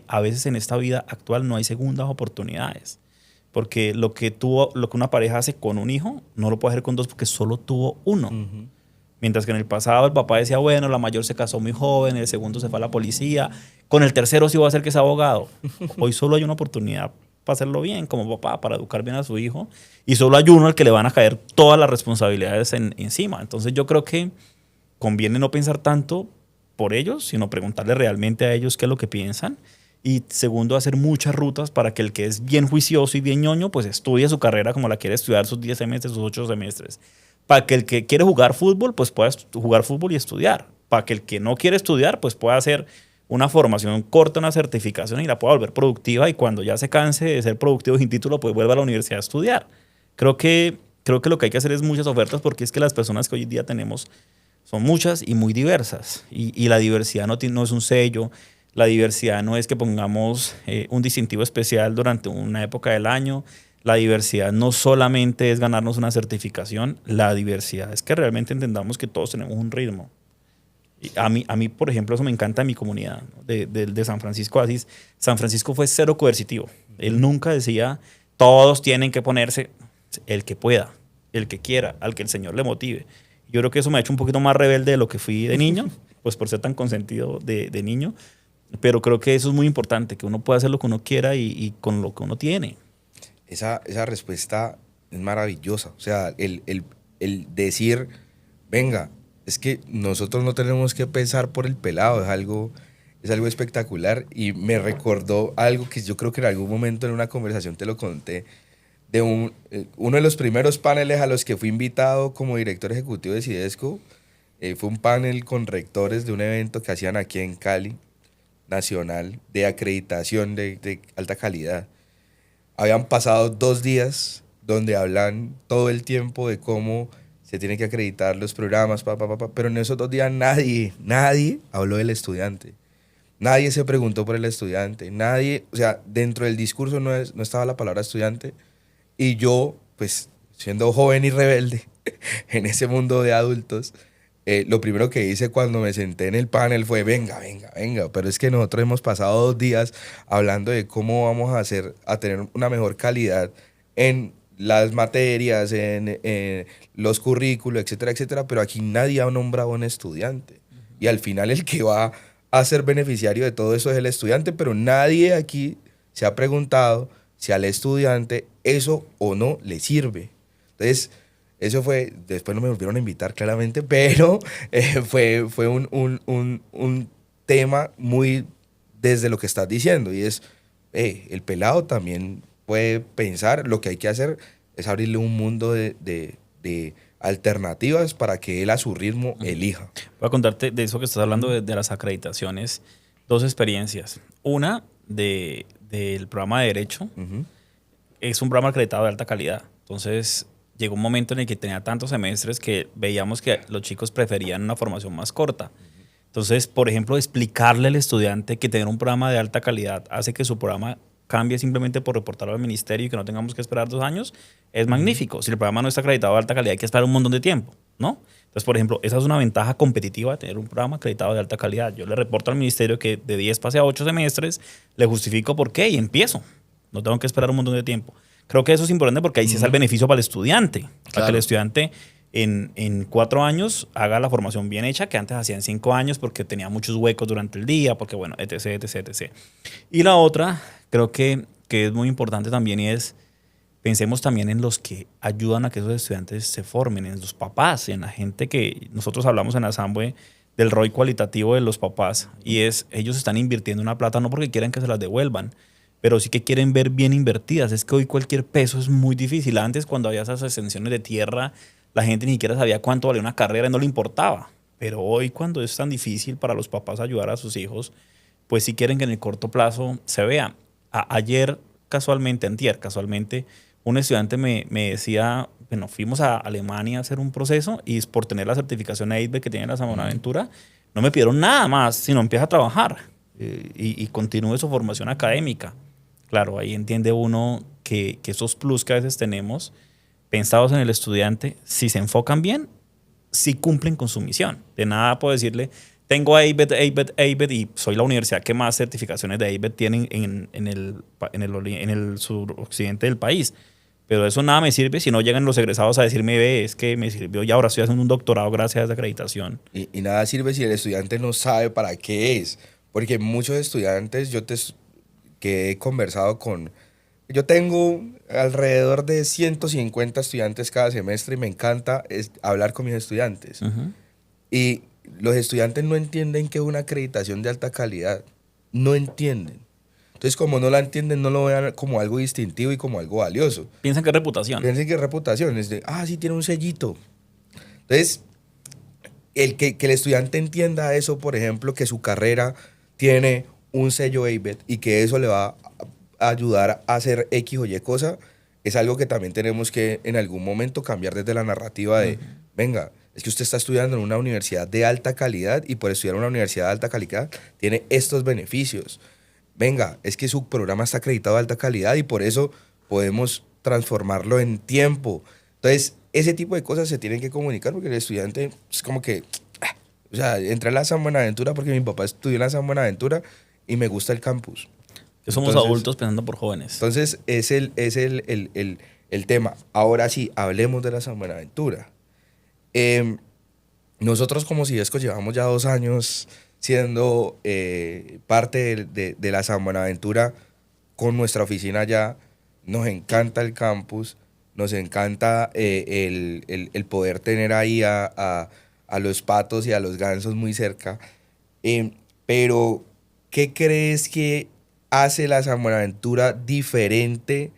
A veces en esta vida actual no hay segundas oportunidades. Porque lo que una pareja hace con un hijo, no lo puede hacer con dos porque solo tuvo uno. Mientras que en el pasado el papá decía, bueno, la mayor se casó muy joven, el segundo se fue a la policía, con el tercero sí va a ser que es abogado. Hoy solo hay una oportunidad para hacerlo bien como papá, para educar bien a su hijo, y solo hay uno al que le van a caer todas las responsabilidades encima. Entonces yo creo que conviene no pensar tanto por ellos, sino preguntarle realmente a ellos qué es lo que piensan. Y segundo, hacer muchas rutas para que el que es bien juicioso y bien ñoño, pues estudie su carrera como la quiere estudiar, sus 10 semestres, sus 8 semestres. Para que el que quiere jugar fútbol, pues pueda jugar fútbol y estudiar. Para que el que no quiere estudiar, pues pueda hacer una formación corta, una certificación y la pueda volver productiva. Y cuando ya se canse de ser productivo sin título, pues vuelva a la universidad a estudiar. Creo que lo que hay que hacer es muchas ofertas porque es que las personas que hoy en día tenemos son muchas y muy diversas. Y la diversidad no es un sello. La diversidad no es que pongamos un distintivo especial durante una época del año. La diversidad no solamente es ganarnos una certificación, la diversidad es que realmente entendamos que todos tenemos un ritmo. Y a mí, por ejemplo, eso me encanta en mi comunidad, ¿no? de San Francisco de Asís. San Francisco fue cero coercitivo. Él nunca decía, todos tienen que ponerse, el que pueda, el que quiera, al que el Señor le motive. Yo creo que eso me ha hecho un poquito más rebelde de lo que fui de niño, pues por ser tan consentido de niño. Pero creo que eso es muy importante, que uno pueda hacer lo que uno quiera y con lo que uno tiene. Esa respuesta es maravillosa. O sea, el decir, venga, es que nosotros no tenemos que pensar por el pelado, es algo espectacular. Y me recordó algo que yo creo que en algún momento en una conversación te lo conté, de uno de los primeros paneles a los que fui invitado como director ejecutivo de Sidesco. Fue un panel con rectores de un evento que hacían aquí en Cali, nacional, de acreditación de alta calidad. Habían pasado 2 días donde hablan todo el tiempo de cómo se tienen que acreditar los programas, pero en esos 2 días nadie habló del estudiante. Nadie se preguntó por el estudiante. Nadie, o sea, dentro del discurso no estaba la palabra estudiante. Y yo, pues, siendo joven y rebelde en ese mundo de adultos, lo primero que hice cuando me senté en el panel fue, venga, pero es que nosotros hemos pasado 2 días hablando de cómo vamos a tener una mejor calidad en las materias, en los currículos, etcétera, etcétera, pero aquí nadie ha nombrado a un estudiante. Y al final el que va a ser beneficiario de todo eso es el estudiante, pero nadie aquí se ha preguntado si al estudiante eso o no le sirve. Entonces, eso fue, después no me volvieron a invitar claramente, pero fue un tema muy desde lo que estás diciendo, y es, el pelado también puede pensar, lo que hay que hacer es abrirle un mundo de alternativas para que él a su ritmo elija. Voy a contarte de eso que estás hablando de las acreditaciones, 2 experiencias. Una del programa de Derecho, es un programa acreditado de alta calidad, entonces llegó un momento en el que tenía tantos semestres que veíamos que los chicos preferían una formación más corta. Entonces, por ejemplo, explicarle al estudiante que tener un programa de alta calidad hace que su programa cambie simplemente por reportarlo al ministerio y que no tengamos que esperar 2 años, es magnífico. Si el programa no está acreditado de alta calidad, hay que esperar un montón de tiempo, ¿no? Entonces, por ejemplo, esa es una ventaja competitiva de tener un programa acreditado de alta calidad. Yo le reporto al ministerio que de 10 pase a 8 semestres, le justifico por qué y empiezo. No tengo que esperar un montón de tiempo. Creo que eso es importante porque ahí sí está el beneficio para el estudiante. Para que el estudiante en 4 años haga la formación bien hecha, que antes hacía en 5 años porque tenía muchos huecos durante el día, porque bueno, etc, etc, etc. Y la otra, creo que es muy importante también y es, pensemos también en los que ayudan a que esos estudiantes se formen, en los papás, en la gente que nosotros hablamos en la Samhue del ROI cualitativo de los papás y es, ellos están invirtiendo una plata no porque quieran que se las devuelvan, pero sí que quieren ver bien invertidas. Es que hoy cualquier peso es muy difícil. Antes, cuando había esas extensiones de tierra, la gente ni siquiera sabía cuánto valía una carrera y no le importaba. Pero hoy, cuando es tan difícil para los papás ayudar a sus hijos, pues sí quieren que en el corto plazo se vea. Ayer, casualmente, un estudiante me decía, bueno, fuimos a Alemania a hacer un proceso y es por tener la certificación EITB que tiene la San Buenaventura, no me pidieron nada más, sino empieza a trabajar y continúe su formación académica. Claro, ahí entiende uno que esos plus que a veces tenemos, pensados en el estudiante, si se enfocan bien, sí cumplen con su misión. De nada puedo decirle, tengo AIBET y soy la universidad que más certificaciones de AIBET tienen en el suroccidente del país. Pero eso nada me sirve si no llegan los egresados a decirme, ve, es que me sirvió y ahora estoy haciendo un doctorado gracias a esa acreditación. Y nada sirve si el estudiante no sabe para qué es. Porque muchos estudiantes, que he conversado con... Yo tengo alrededor de 150 estudiantes cada semestre y me encanta hablar con mis estudiantes. Y los estudiantes no entienden qué es una acreditación de alta calidad. No entienden. Entonces, como no la entienden, no lo vean como algo distintivo y como algo valioso. Piensan que es reputación. Piensan que es reputación. Es de, sí, tiene un sellito. Entonces, que el estudiante entienda eso, por ejemplo, que su carrera tiene un sello AIBET y que eso le va a ayudar a hacer X o Y cosa, es algo que también tenemos que en algún momento cambiar desde la narrativa de, venga, es que usted está estudiando en una universidad de alta calidad y por estudiar en una universidad de alta calidad tiene estos beneficios. Venga, es que su programa está acreditado de alta calidad y por eso podemos transformarlo en tiempo. Entonces, ese tipo de cosas se tienen que comunicar porque el estudiante es como que, o sea, entré a la San Buenaventura porque mi papá estudió en la San Buenaventura y me gusta el campus. Que somos entonces, adultos pensando por jóvenes. Entonces, es el tema. Ahora sí, hablemos de la San Buenaventura. Nosotros como Sidesco llevamos ya 2 años siendo parte de la San Buenaventura con nuestra oficina allá. Nos encanta el campus, nos encanta el poder tener ahí a los patos y a los gansos muy cerca. Pero, ¿qué crees que hace la San Buenaventura diferente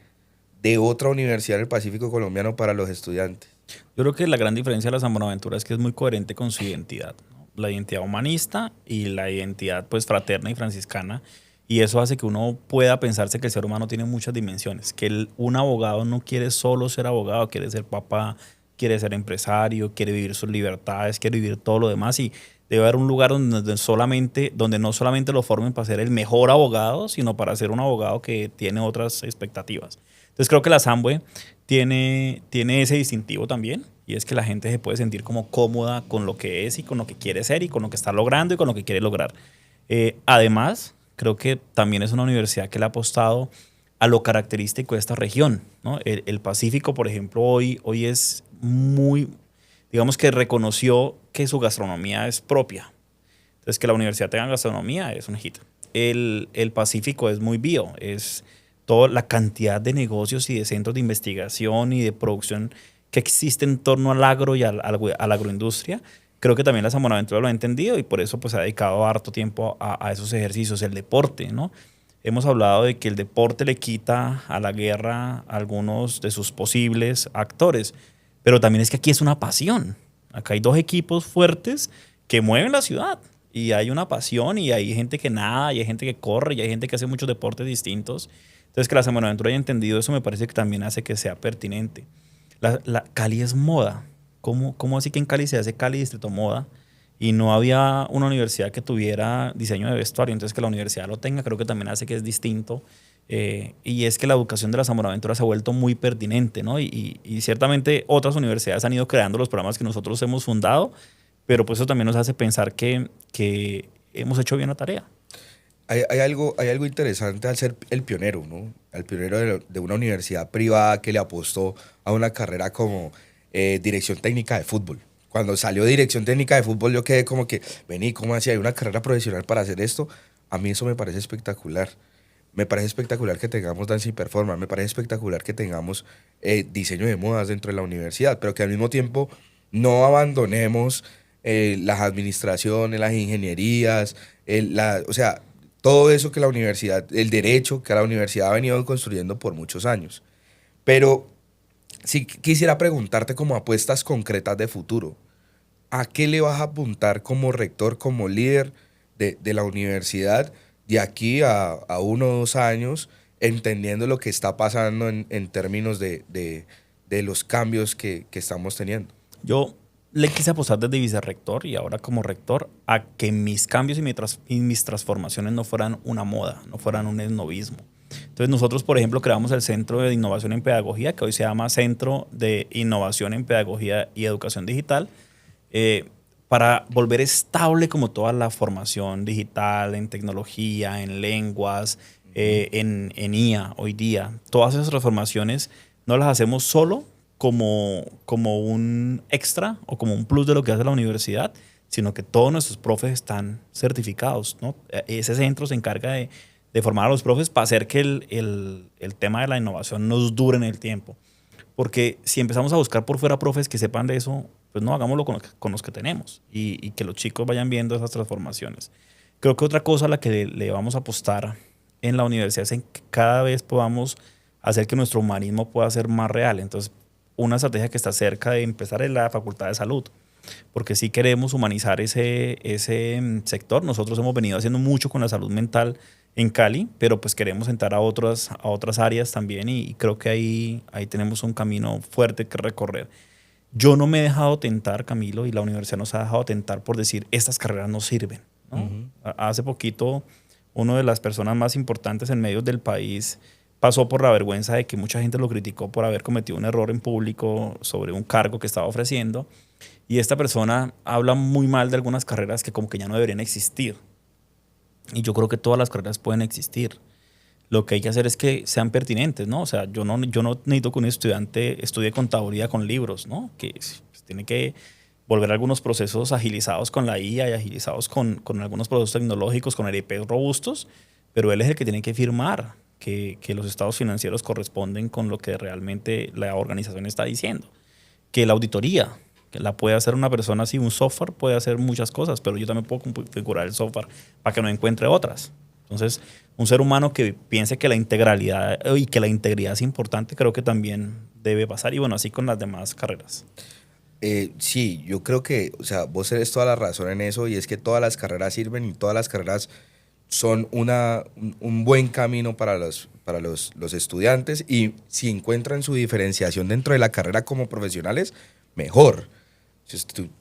de otra universidad del Pacífico colombiano para los estudiantes? Yo creo que la gran diferencia de la San Buenaventura es que es muy coherente con su identidad, ¿no? La identidad humanista y la identidad pues fraterna y franciscana, y eso hace que uno pueda pensarse que el ser humano tiene muchas dimensiones, que un abogado no quiere solo ser abogado, quiere ser papá, quiere ser empresario, quiere vivir sus libertades, quiere vivir todo lo demás, y debe haber un lugar donde no solamente lo formen para ser el mejor abogado, sino para ser un abogado que tiene otras expectativas. Entonces creo que la Samhue tiene ese distintivo también, y es que la gente se puede sentir como cómoda con lo que es y con lo que quiere ser y con lo que está logrando y con lo que quiere lograr. Además, creo que también es una universidad que le ha apostado a lo característico de esta región, ¿no? El Pacífico, por ejemplo, hoy es muy, digamos que reconoció que su gastronomía es propia. Entonces, que la universidad tenga gastronomía es un hit. El Pacífico es muy bio, es toda la cantidad de negocios y de centros de investigación y de producción que existe en torno al agro y a la agroindustria. Creo que también la San Buenaventura lo ha entendido y por eso pues, ha dedicado harto tiempo a esos ejercicios. El deporte, ¿no? Hemos hablado de que el deporte le quita a la guerra a algunos de sus posibles actores, pero también es que aquí es una pasión. Acá hay 2 equipos fuertes que mueven la ciudad y hay una pasión y hay gente que nada, y hay gente que corre y hay gente que hace muchos deportes distintos. Entonces, que la San Buenaventura haya entendido eso me parece que también hace que sea pertinente. Cali es moda. ¿Cómo así que en Cali se hace Cali Distrito Moda? Y no había una universidad que tuviera diseño de vestuario. Entonces, que la universidad lo tenga, creo que también hace que es distinto Y es que la educación de la Zamora Aventura se ha vuelto muy pertinente, ¿no? Y ciertamente otras universidades han ido creando los programas que nosotros hemos fundado, pero pues eso también nos hace pensar que hemos hecho bien la tarea. Hay algo interesante al ser el pionero, ¿no? El pionero de una universidad privada que le apostó a una carrera como dirección técnica de fútbol. Cuando salió dirección técnica de fútbol, yo quedé como que, vení, ¿cómo así? ¿Hay una carrera profesional para hacer esto? A mí eso me parece espectacular. Me parece espectacular que tengamos Dance y Performance, me parece espectacular que tengamos diseño de modas dentro de la universidad, pero que al mismo tiempo no abandonemos las administraciones, las ingenierías, o sea, todo eso que la universidad, el derecho que la universidad ha venido construyendo por muchos años. Pero sí quisiera preguntarte como apuestas concretas de futuro. ¿A qué le vas a apuntar como rector, como líder de la universidad de aquí a 1 o 2 años, entendiendo lo que está pasando en términos de los cambios que estamos teniendo? Yo le quise apostar desde vicerrector y ahora como rector a que mis cambios y mis transformaciones no fueran una moda, no fueran un esnovismo. Entonces nosotros, por ejemplo, creamos el Centro de Innovación en Pedagogía, que hoy se llama Centro de Innovación en Pedagogía y Educación Digital, para volver estable como toda la formación digital en tecnología, en lenguas, en IA hoy día. Todas esas transformaciones no las hacemos solo como un extra o como un plus de lo que hace la universidad, sino que todos nuestros profes están certificados, ¿no? Ese centro se encarga de formar a los profes para hacer que el tema de la innovación nos dure en el tiempo. Porque si empezamos a buscar por fuera profes que sepan de eso, pues no, hagámoslo con los que tenemos y que los chicos vayan viendo esas transformaciones. Creo que otra cosa a la que le vamos a apostar en la universidad es en que cada vez podamos hacer que nuestro humanismo pueda ser más real. Entonces, una estrategia que está cerca de empezar es la Facultad de Salud, porque si queremos humanizar ese sector. Nosotros hemos venido haciendo mucho con la salud mental en Cali, pero pues queremos entrar a otras áreas también y creo que ahí tenemos un camino fuerte que recorrer. Yo no me he dejado tentar, Camilo, y la universidad nos ha dejado tentar por decir, estas carreras no sirven, ¿no? Ujú. Hace poquito, una de las personas más importantes en medios del país pasó por la vergüenza de que mucha gente lo criticó por haber cometido un error en público sobre un cargo que estaba ofreciendo. Y esta persona habla muy mal de algunas carreras que como que ya no deberían existir. Y yo creo que todas las carreras pueden existir. Lo que hay que hacer es que sean pertinentes, ¿no? O sea, yo no necesito que un estudiante estudie contaduría con libros, ¿no? Que pues, tiene que volver a algunos procesos agilizados con la IA y agilizados con algunos procesos tecnológicos, con ERPs robustos, pero él es el que tiene que firmar que los estados financieros corresponden con lo que realmente la organización está diciendo. Que la auditoría, que la puede hacer una persona así, un software puede hacer muchas cosas, pero yo también puedo configurar el software para que no encuentre otras. Entonces, un ser humano que piense que la integralidad y que la integridad es importante, creo que también debe pasar. Y bueno, así con las demás carreras. Sí, yo creo que, o sea, vos tenés toda la razón en eso y es que todas las carreras sirven y todas las carreras son un buen camino para los estudiantes y si encuentran su diferenciación dentro de la carrera como profesionales, mejor.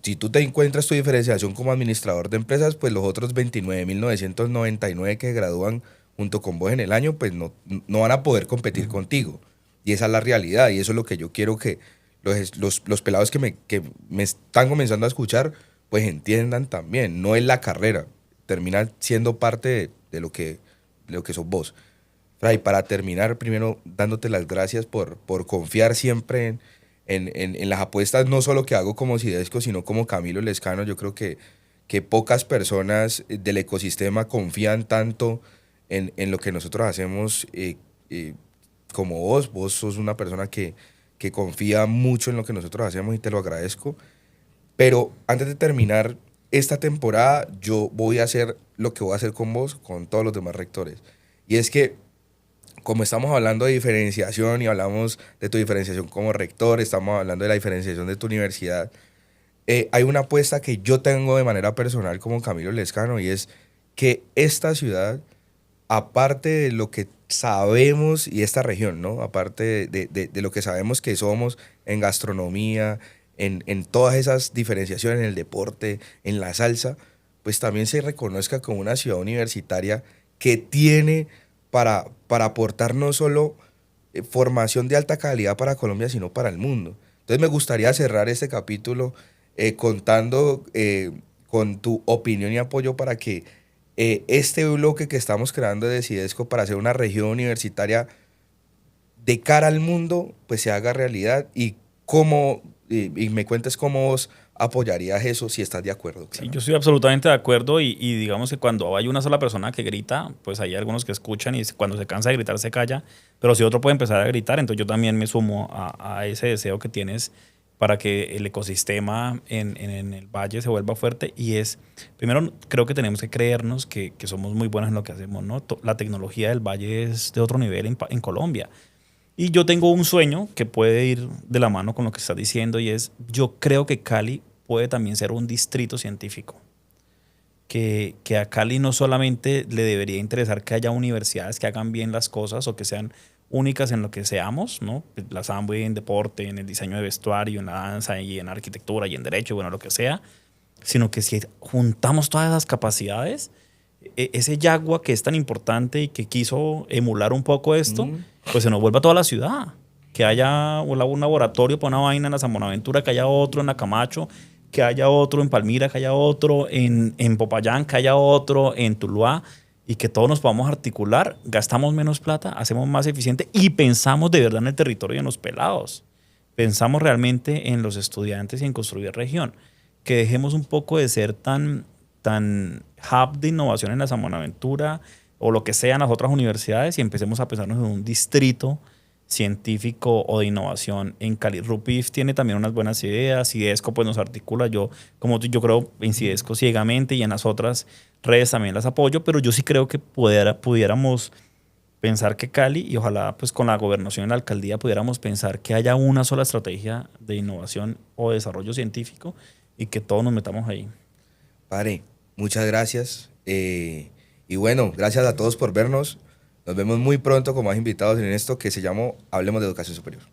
Si tú te encuentras tu diferenciación como administrador de empresas, pues los otros 29.999 que gradúan junto con vos en el año, pues no van a poder competir contigo. Y esa es la realidad y eso es lo que yo quiero que los pelados que me están comenzando a escuchar, pues entiendan también. No es la carrera, termina siendo parte de lo que sos vos. Fray, para terminar, primero dándote las gracias por confiar siempre en las apuestas, no solo que hago como Sidesco, sino como Camilo Lescano. Yo creo que pocas personas del ecosistema confían tanto en lo que nosotros hacemos como vos. Vos sos una persona que confía mucho en lo que nosotros hacemos y te lo agradezco. Pero antes de terminar esta temporada, yo voy a hacer lo que voy a hacer con vos, con todos los demás rectores. Y es que, como estamos hablando de diferenciación y hablamos de tu diferenciación como rector, estamos hablando de la diferenciación de tu universidad, hay una apuesta que yo tengo de manera personal como Camilo Lescano y es que esta ciudad, aparte de lo que sabemos y esta región, ¿no? Aparte de lo que sabemos que somos en gastronomía, en todas esas diferenciaciones, en el deporte, en la salsa, pues también se reconozca como una ciudad universitaria que tiene para aportar no solo formación de alta calidad para Colombia, sino para el mundo. Entonces me gustaría cerrar este capítulo contando con tu opinión y apoyo para que este bloque que estamos creando de Decidesco para hacer una región universitaria de cara al mundo, pues se haga realidad y me cuentes cómo vos apoyarías eso si estás de acuerdo. Sí, yo estoy absolutamente de acuerdo y digamos que cuando hay una sola persona que grita, pues hay algunos que escuchan y cuando se cansa de gritar se calla, pero si otro puede empezar a gritar, entonces yo también me sumo a ese deseo que tienes para que el ecosistema en el valle se vuelva fuerte y primero creo que tenemos que creernos que somos muy buenos en lo que hacemos, ¿no? La tecnología del valle es de otro nivel en Colombia. Y yo tengo un sueño que puede ir de la mano con lo que estás diciendo y yo creo que Cali puede también ser un distrito científico. Que a Cali no solamente le debería interesar que haya universidades que hagan bien las cosas o que sean únicas en lo que seamos, ¿no? La Sambo en deporte, en el diseño de vestuario, en la danza y en arquitectura y en derecho, bueno, lo que sea, sino que si juntamos todas esas capacidades, ese Yagua que es tan importante y que quiso emular un poco esto, pues se nos vuelva toda la ciudad. Que haya un laboratorio para una vaina en la San Buenaventura, que haya otro en la Camacho, que haya otro en Palmira, que haya otro en Popayán, que haya otro en Tuluá, y que todos nos podamos articular, gastamos menos plata, hacemos más eficiente y pensamos de verdad en el territorio y en los pelados. Pensamos realmente en los estudiantes y en construir región. Que dejemos un poco de ser tan hub de innovación en la San Buenaventura o lo que sea en las otras universidades y empecemos a pensarnos en un distrito científico o de innovación en Cali. Rupif tiene también unas buenas ideas, Cidesco pues nos articula, yo creo en Cidesco ciegamente y en las otras redes también las apoyo, pero yo sí creo que pudiéramos pensar que Cali y ojalá pues con la gobernación y la alcaldía pudiéramos pensar que haya una sola estrategia de innovación o desarrollo científico y que todos nos metamos ahí. Padre, muchas gracias. Y bueno, gracias a todos por vernos. Nos vemos muy pronto con más invitados en esto que se llamó Hablemos de Educación Superior.